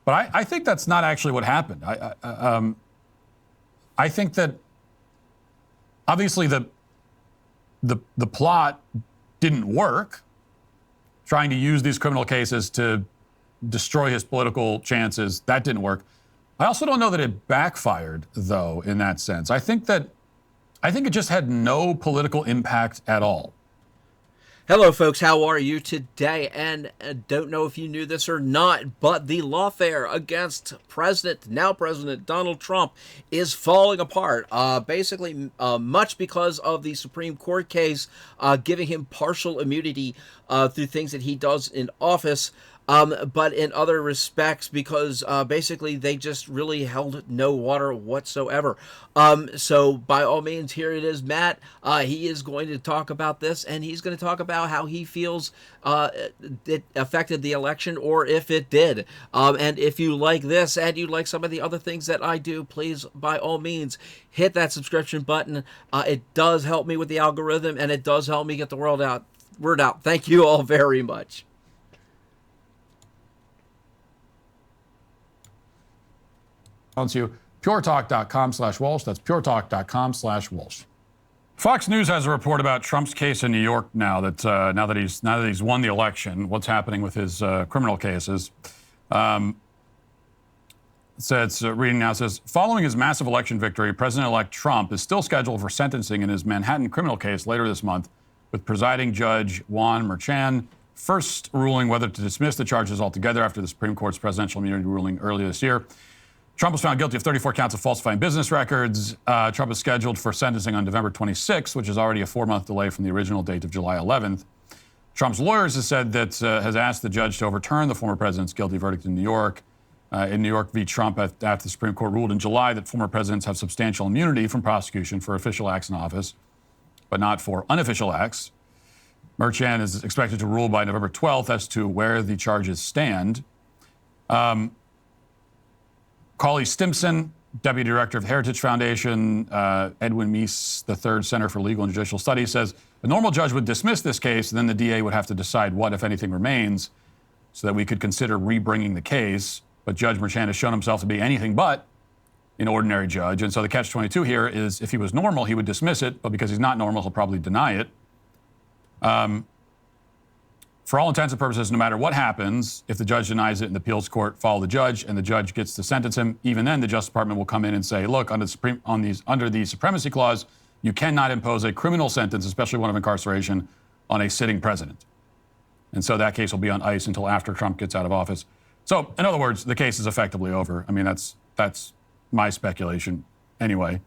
But I think that's not actually what happened. I think that obviously the plot didn't work, trying to use these criminal cases to destroy his political chances. That didn't work. I also don't know that it backfired, though, in that sense. I think it just had no political impact at all. Hello, folks. How are you today? And don't know if you knew this or not, but the lawfare against now President Donald Trump is falling apart. Basically, much because of the Supreme Court case giving him partial immunity through things that he does in office. But in other respects, because basically they just really held no water whatsoever. So by all means, here it is, Matt. He is going to talk about this, and he's going to talk about how he feels it affected the election, or if it did. And if you like this and you like some of the other things that I do, please, by all means, hit that subscription button. It does help me with the algorithm, and it does help me get the word out. Thank you all very much. You puretalk.com/Walsh. That's puretalk.com/Walsh. Fox News has a report about Trump's case in New York now that he's won the election. What's happening with his criminal cases? Reading now says, following his massive election victory, President-elect Trump is still scheduled for sentencing in his Manhattan criminal case later this month, with presiding judge Juan Merchan first ruling whether to dismiss the charges altogether after the Supreme Court's presidential immunity ruling earlier this year. Trump was found guilty of 34 counts of falsifying business records. Trump is scheduled for sentencing on November 26th, which is already a 4-month delay from the original date of July 11th. Trump's lawyers has asked the judge to overturn the former president's guilty verdict in New York. In New York v. Trump, after the Supreme Court ruled in July that former presidents have substantial immunity from prosecution for official acts in office, but not for unofficial acts. Merchan is expected to rule by November 12th as to where the charges stand. Cauley Stimpson, Deputy Director of the Heritage Foundation, Edwin Meese III Center for Legal and Judicial Studies, says a normal judge would dismiss this case, and then the DA would have to decide what, if anything, remains so that we could consider rebringing the case. But Judge Merchan has shown himself to be anything but an ordinary judge. And so the catch-22 here is if he was normal, he would dismiss it, but because he's not normal, he'll probably deny it. For all intents and purposes, no matter what happens, if the judge denies it and the appeals court follow the judge and the judge gets to sentence him, even then the Justice Department will come in and say, look, under the Supremacy Clause, you cannot impose a criminal sentence, especially one of incarceration, on a sitting president. And so that case will be on ice until after Trump gets out of office. So, in other words, the case is effectively over. I mean, that's my speculation anyway.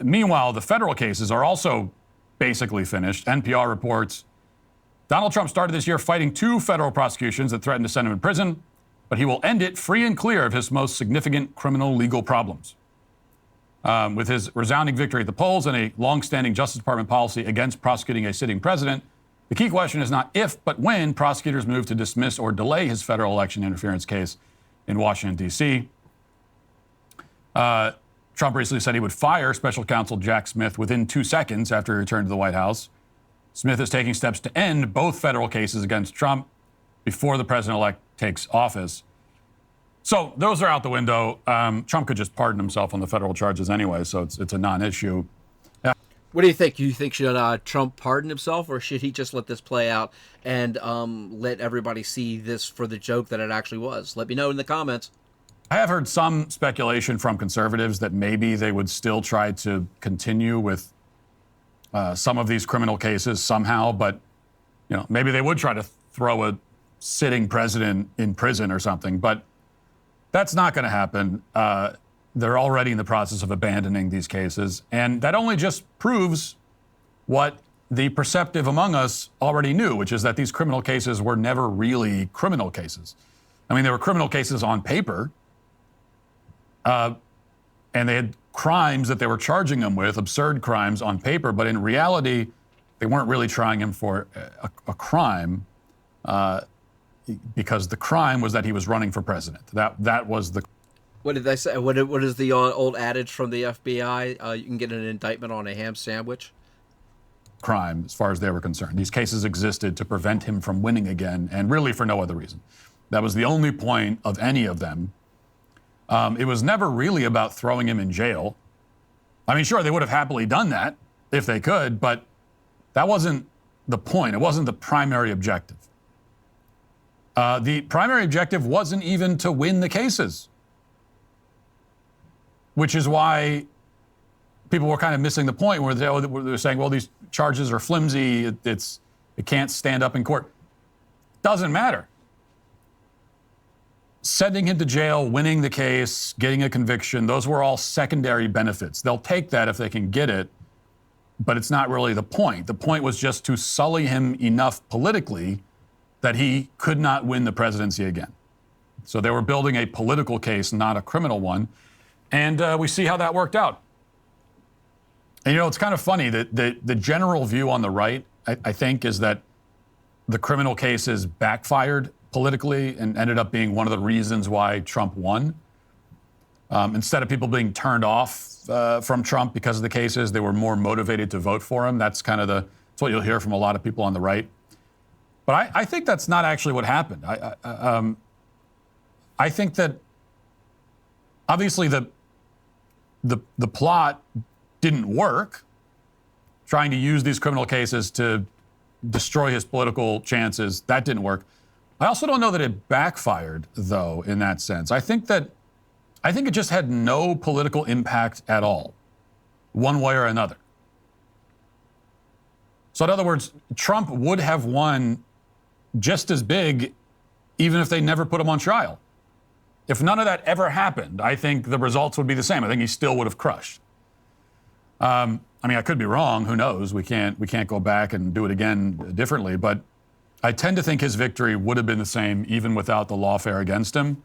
Meanwhile, the federal cases are also basically finished. NPR reports Donald Trump started this year fighting 2 federal prosecutions that threatened to send him in prison, but he will end it free and clear of his most significant criminal legal problems. With his resounding victory at the polls and a long-standing Justice Department policy against prosecuting a sitting president, the key question is not if, but when prosecutors move to dismiss or delay his federal election interference case in Washington, D.C. Trump recently said he would fire special counsel Jack Smith within 2 seconds after he returned to the White House. Smith is taking steps to end both federal cases against Trump before the president-elect takes office. So those are out the window. Trump could just pardon himself on the federal charges anyway, so it's a non-issue. What do you think? Do you think should Trump pardon himself, or should he just let this play out and let everybody see this for the joke that it actually was? Let me know in the comments. I have heard some speculation from conservatives that maybe they would still try to continue with some of these criminal cases somehow, but maybe they would try to throw a sitting president in prison or something, but that's not going to happen. They're already in the process of abandoning these cases, and that only just proves what the perceptive among us already knew, which is that these criminal cases were never really criminal cases. I mean, they were criminal cases on paper, and they had crimes that they were charging him with, absurd crimes on paper, but in reality, they weren't really trying him for a crime because the crime was that he was running for president. That was the... What did they say? What is the old adage from the FBI? You can get an indictment on a ham sandwich? Crime, as far as they were concerned. These cases existed to prevent him from winning again, and really for no other reason. That was the only point of any of them. It was never really about throwing him in jail. I mean, sure, they would have happily done that if they could, but that wasn't the point. It wasn't the primary objective. The primary objective wasn't even to win the cases, which is why people were kind of missing the point where they're saying, well, these charges are flimsy. It can't stand up in court. Doesn't matter. Sending him to jail, winning the case, getting a conviction, those were all secondary benefits. They'll take that if they can get it, but it's not really the point. The point was just to sully him enough politically that he could not win the presidency again. So they were building a political case, not a criminal one. And we see how that worked out. And, you know, it's kind of funny that the general view on the right, I think, is that the criminal cases backfired politically and ended up being one of the reasons why Trump won. Instead of people being turned off from Trump because of the cases, they were more motivated to vote for him. That's kind of that's what you'll hear from a lot of people on the right. But I think that's not actually what happened. I think that obviously the plot didn't work, trying to use these criminal cases to destroy his political chances. That didn't work. I also don't know that it backfired, though, in that sense. I think it just had no political impact at all, one way or another. So in other words, Trump would have won just as big even if they never put him on trial. If none of that ever happened, I think the results would be the same. I think he still would have crushed. I mean, I could be wrong. Who knows? We can't go back and do it again differently. But I tend to think his victory would have been the same even without the lawfare against him,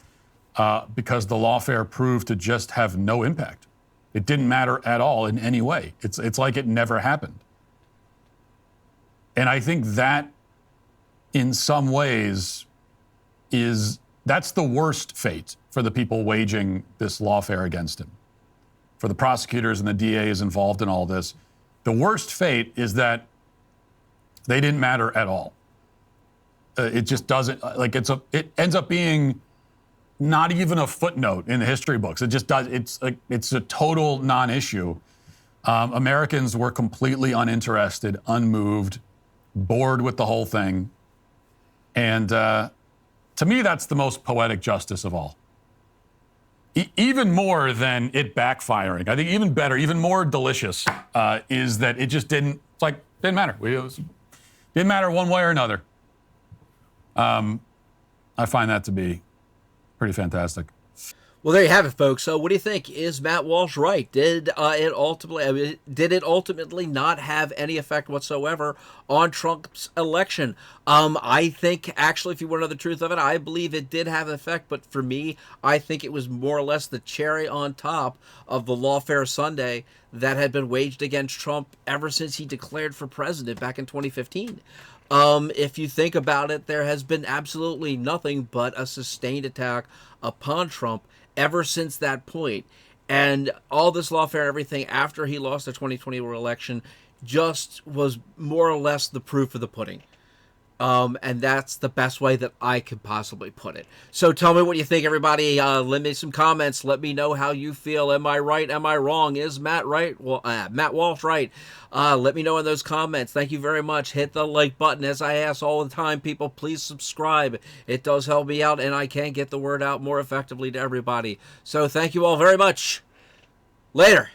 because the lawfare proved to just have no impact. It didn't matter at all in any way. It's like it never happened. And I think that, in some ways, that's the worst fate for the people waging this lawfare against him. For the prosecutors and the DAs involved in all this, the worst fate is that they didn't matter at all. It just doesn't, like, it ends up being not even a footnote in the history books. It just does, it's a total non-issue. Americans were completely uninterested, unmoved, bored with the whole thing. And to me, that's the most poetic justice of all. Even more than it backfiring. I think even better, even more delicious is that it just didn't matter. Didn't matter one way or another. I find that to be pretty fantastic. Well, there you have it, folks. So, what do you think? Is Matt Walsh right? Did it ultimately not have any effect whatsoever on Trump's election? I think, actually, if you want to know the truth of it, I believe it did have an effect. But for me, I think it was more or less the cherry on top of the lawfare Sunday that had been waged against Trump ever since he declared for president back in 2015. If you think about it, there has been absolutely nothing but a sustained attack upon Trump ever since that point. And all this lawfare and everything after he lost the 2020 election just was more or less the proof of the pudding. And that's the best way that I could possibly put it. So tell me what you think, everybody. Let me some comments. Let me know how you feel. Am I right? Am I wrong? Is Matt right? Well, Matt Walsh right? Let me know in those comments. Thank you very much. Hit the like button. As I ask all the time, people, please subscribe. It does help me out, and I can get the word out more effectively to everybody. So thank you all very much. Later.